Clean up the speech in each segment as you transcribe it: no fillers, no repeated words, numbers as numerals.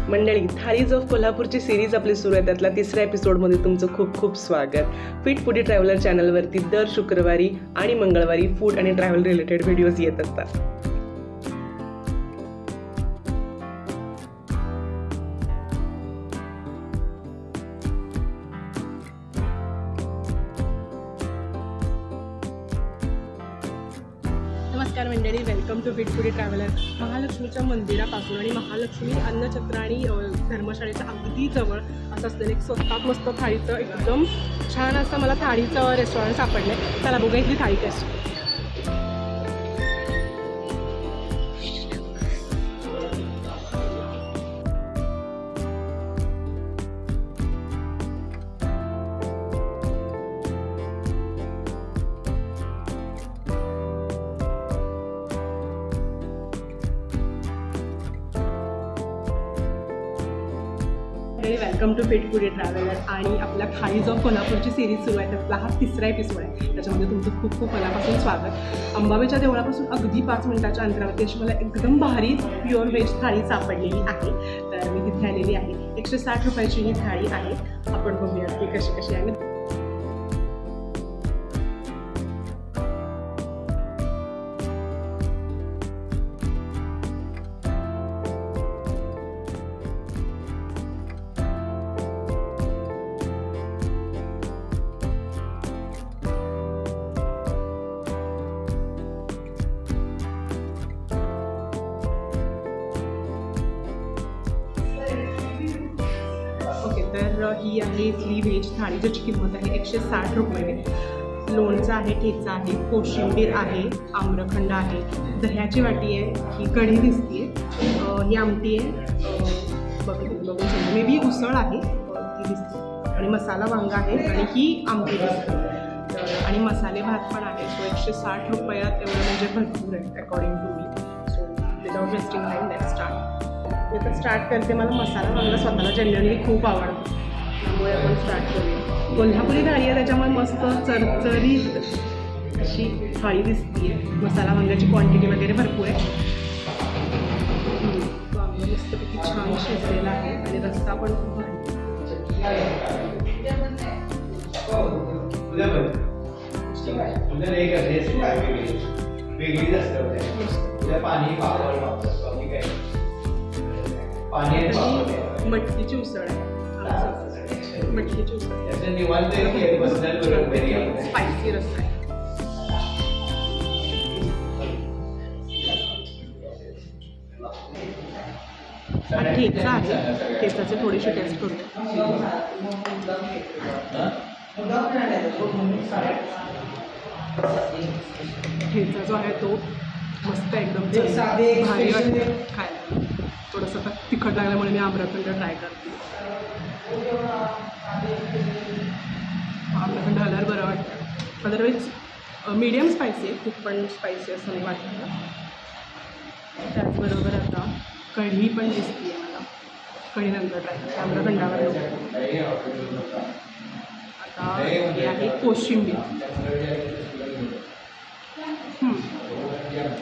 मंडळी, थालीज ऑफ कोल्हापूरची सिरीज आपली सुरू आहे, त्यातल्या तिसऱ्या एपिसोडमध्ये तुमचं खूप खूप स्वागत. फिट फूडी ट्रॅव्हलर चॅनलवरती दर शुक्रवारी आणि मंगळवारी फूड आणि ट्रॅव्हल रिलेटेड व्हिडिओज येत असतात. नमस्कार मंडळी, welcome to fit foodie traveller. महालक्ष्मीच्या मंदिरापासून आणि महालक्ष्मी अन्नछत्र आणि धर्मशाळेच्या अगदी जवळ असं असलेलं एक स्वतः मस्त थाळीचं एकदम छान असं मला थाळीचं रेस्टॉरंट सापडलं आहे. चला बघा इथली थाळी कशी. Welcome to fit foodie traveller. आणि आपल्या थालीज ऑफ कोल्हापूरची सिरीज सुरू आहे, त्यातला हा तिसरा एपिसोड आहे. त्याच्यामध्ये तुमचं खूप खूप मनापासून स्वागत. अंबाबाईच्या देवळापासून अगदी 5 मिनिटाच्या अंतरावरती अशी मला एकदम भारी प्युअर व्हेज थाळी सापडलेली आहे. तर मी तिथे आलेली आहे. 160 रुपयाची ही थाळी आहे. आपण बघूया ती कशी कशी आहे. तर ही आहे इथली व्हेज थाळी, ज्याची किंमत आहे 160 रुपये. लोणचं आहे, ठेचा आहे, कोशिंबीर आहे, आम्रखंड आहे, दह्याची वाटी आहे, ही कढी दिसते, ही आमटी आहे, बघू मे बी उसळ आहे ती दिसते, आणि मसाला वांगा आहे, आणि ही आमटी दिसते, आणि मसाले भात पण आहे. सो 160 रुपयात एवढं म्हणजे भरपूर आहे अकॉर्डिंग टू मी. So without wasting time let's start. मी तर स्टार्ट करते. मला मसाला वांगा स्वतःला जनरली खूप आवडतो, त्यामुळे आपण स्टार्ट करूया. कोल्हापुरी थाळी आहे, त्याच्यामुळे मस्त चरचरीत अशी थाळी दिसते. मसाला वांग्याची क्वांटिटी वगैरे भरपूर आहे. वांग मस्तपैकी छान शिजलेला आहे, आणि रस्सा पण खूप भारी. मटकीची उसळ आहे. मटकीची उसळ स्पायसी रस्सा आहे. ठेचा आहे, ठेचाची थोडीशी टेस्ट करू. ठेचा जो आहे तो मस्त एकदम भारी वाटते खायला. थोडंसं आता तिखट लागल्यामुळे मी आम्रखंड ट्राय करते. आम्रखंड आल्यावर बरं वाटतं. अदरवाईज मीडियम स्पायसी आहे, खूप पण स्पायसी असं नाही वाटतं. त्याचबरोबर आता कढी पण दिसते आहे मला. कढीनंतर ट्राय करते, आम्रखंडावर. आता हे आहे कोशिंबीर,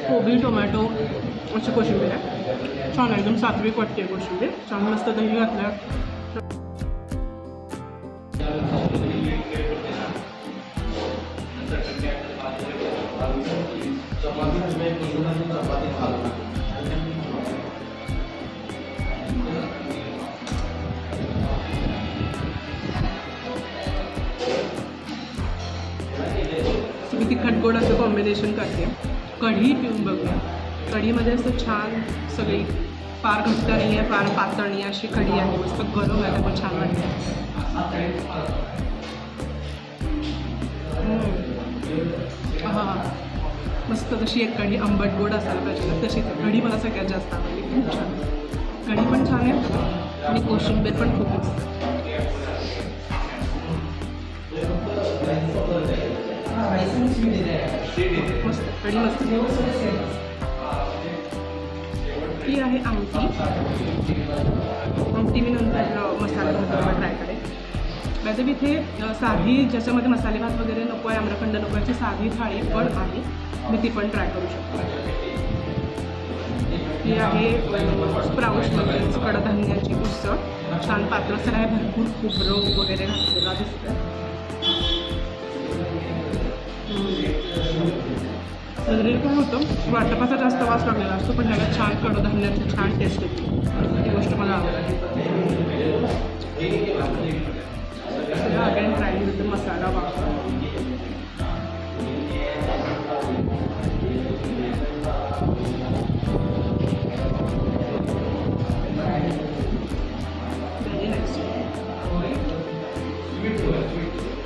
कोबी टोमॅटो अशी कोशिंबीर आहे. छान एकदम सात्विक वाटते कोशिंबीर. छान मस्त दही घातल्या. मी तिखट गोड असं कॉम्बिनेशन करते. कढी पिऊन बघूया. कढीमध्ये असं छान सगळी, फार घट्ट नाही आहे, फार पातळ नाही, अशी कढी आहे. मस्त गरम आहे, पण छान वाटते. हां, मस्त तशी एक कढी आंबट गोड असायला पाहिजे तशी कढी मला सगळ्यात जास्त आवडली. खूप छान कढी पण छान आहे, आणि कोशिंबीर पण खूप मस्त. मस्त कढी मस्त. ही आहे आमटी. आमटी मी नंतर मसाला भात ट्राय करेन. वैसे इथे साधी, ज्याच्यामध्ये मसाले भात वगैरे नको आहे, आम्रखंड नको आहे, साधी थाळी पण आहे. मी ती पण ट्राय करू शकतो. ही आहे स्प्राउट्स म्हणजे कडधान्याची असं छान पातळसर आहे, भरपूर खोबरं वगैरे घातलेला दिसतं. जनरली काय होतं, वाटपाचा जास्त वास लागलेला असतो, पण त्याला छान कडधान्याची छान टेस्ट येते. ती गोष्ट मला आवडते. अगेन ट्राय करते मसाला वापर.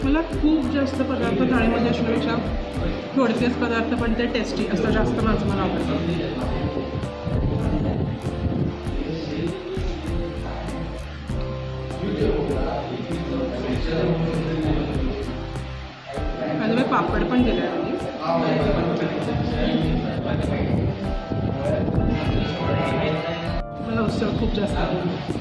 मला खूप जास्त पदार्थ थाळीमध्ये असण्यापेक्षा थोडकेच पदार्थ पण ते टेस्टी असं जास्त माझं मला आवडतं. आणि पापड पण दिले आहे मला उसळ खूप जास्त आवडते.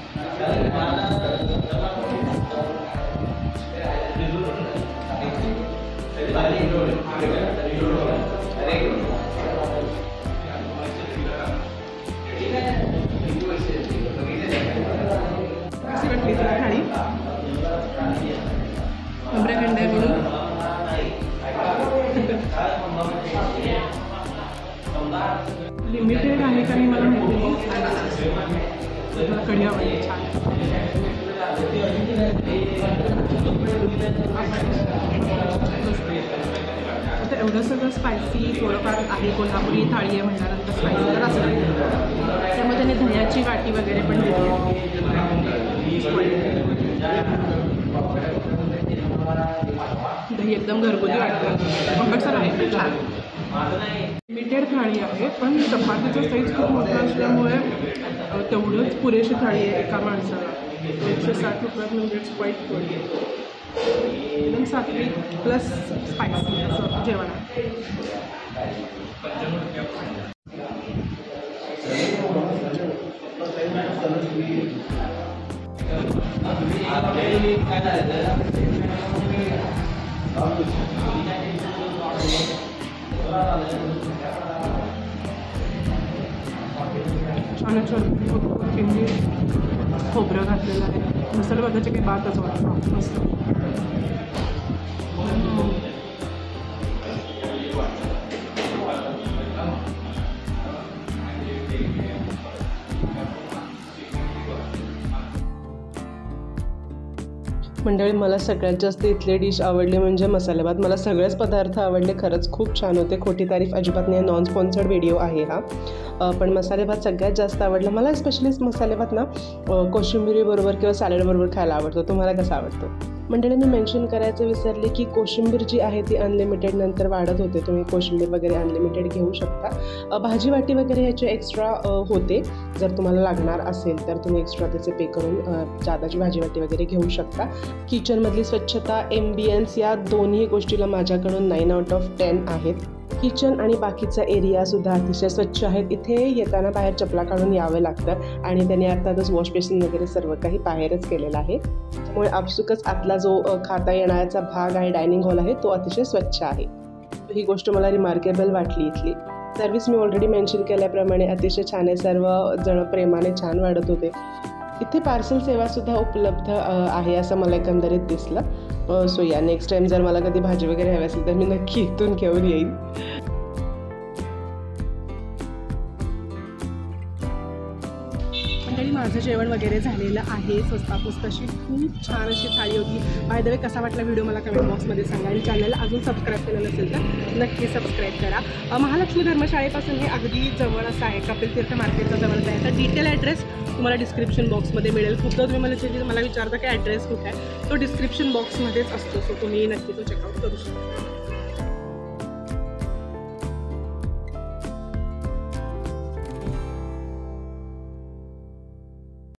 कशी वाटली तुला थाळी? आम्रखंड आहे म्हणून लिमिटेड आहे का नाही मला माहिती नाही. मला कढी आवडली छान. आता एवढं सगळं स्पायसी थोडंफार आहे. कोल्हापुरी थाळी आहे म्हटल्यानंतर स्पायसी तर असं त्यामुळे त्याने दह्याची वाटी वगैरे पण दिली आहे. दही एकदम घरगुती वाटतं. आंबटसर आहे पण छान. लिमिटेड थाळी आहे, पण चपातीचा साईज खूप मोठा असल्यामुळे तेवढंच पुरेशी थाळी आहे एका माणसाला. 160 रुपयात म्हणजे इट्स क्वाईट गुड. एकदम सात्विक प्लस स्पायसी असं जेवण आहे. छान कोथिंबीर खोबरं घातलेलं आहे. मसाला बघायचे काही बातच वाटतं मस्त. मंडळी, मला सगळ्यात जास्त इथले डिश आवडले म्हणजे मसाले भात. मला सगळेच पदार्थ आवडले, खरंच खूप छान होते. खोटी तारीफ अजिबात नाही, नॉन स्पॉन्सर्ड व्हिडिओ आहे हा. पण मसाले भात सगळ्यात जास्त आवडला मला. स्पेशली मसाले भात ना कोशिंबिरीबरोबर किंवा सॅलडबरोबर खायला आवडतो. तुम्हाला कसा आवडतो? मंडळी, मी मेन्शन करायचं विसरले की कोशिंबीर जी आहे ती अनलिमिटेड नंतर वाढत होते. तुम्ही कोशिंबीर वगैरे अनलिमिटेड घेऊ शकता. भाजी वाटी वगैरे ह्याचे एक्स्ट्रा होते. जर तुम्हाला लागणार असेल तर तुम्ही एक्स्ट्रा त्याचे पे करून जादाची भाजी वाटी वगैरे घेऊ शकता. किचनमधली स्वच्छता, एम्बियन्स या दोन्ही गोष्टीला माझ्याकडून 9/10 आहेत. किचन आणि बाकीचा एरियासुद्धा अतिशय स्वच्छ आहेत. इथे येताना बाहेर चपला काढून यावं लागतं आणि त्याने अर्थातच वॉश बेसिन वगैरे सर्व काही बाहेरच केलेलं आहे. त्यामुळे आपसुकच आतला जो खाता येण्याचा भाग आहे, डायनिंग हॉल आहे, तो अतिशय स्वच्छ आहे. ही गोष्ट मला रिमार्केबल वाटली. इथली सर्व्हिस मी ऑलरेडी मेन्शन केल्याप्रमाणे अतिशय छान आहे. सर्व जण प्रेमाने छान वाढत होते. इथे पार्सल सेवासुद्धा उपलब्ध आहे असं मला एकंदरीत दिसलं. सो या नेक्स्ट टाईम जर मला कधी भाजी वगैरे हवी असेल तर मी नक्की इथून घेऊन येईन. मंडळी, माझं जेवण वगैरे झालेलं आहे. स्वस्तापुस्त अशी खूप छान अशी थाळी होती. बाय द वे, कसा वाटला व्हिडिओ मला कमेंट बॉक्समध्ये सांगा. आणि चॅनलला अजून सबस्क्राईब केलं नसेल तर नक्की सबस्क्राईब करा. महालक्ष्मी धर्मशाळेपासून हे अगदी जवळ असं आहे. कपिल तीर्थ मार्केटचा जवळच आहे. तर डिटेल ॲड्रेस तुम्हाला डिस्क्रिप्शन बॉक्समध्ये मिळेल. खूपदा तुम्ही मला विचारता की ॲड्रेस कुठे आहे, तो डिस्क्रिप्शन बॉक्समध्येच असतो. सो तुम्ही नक्की तो चेकआउट करू शकता.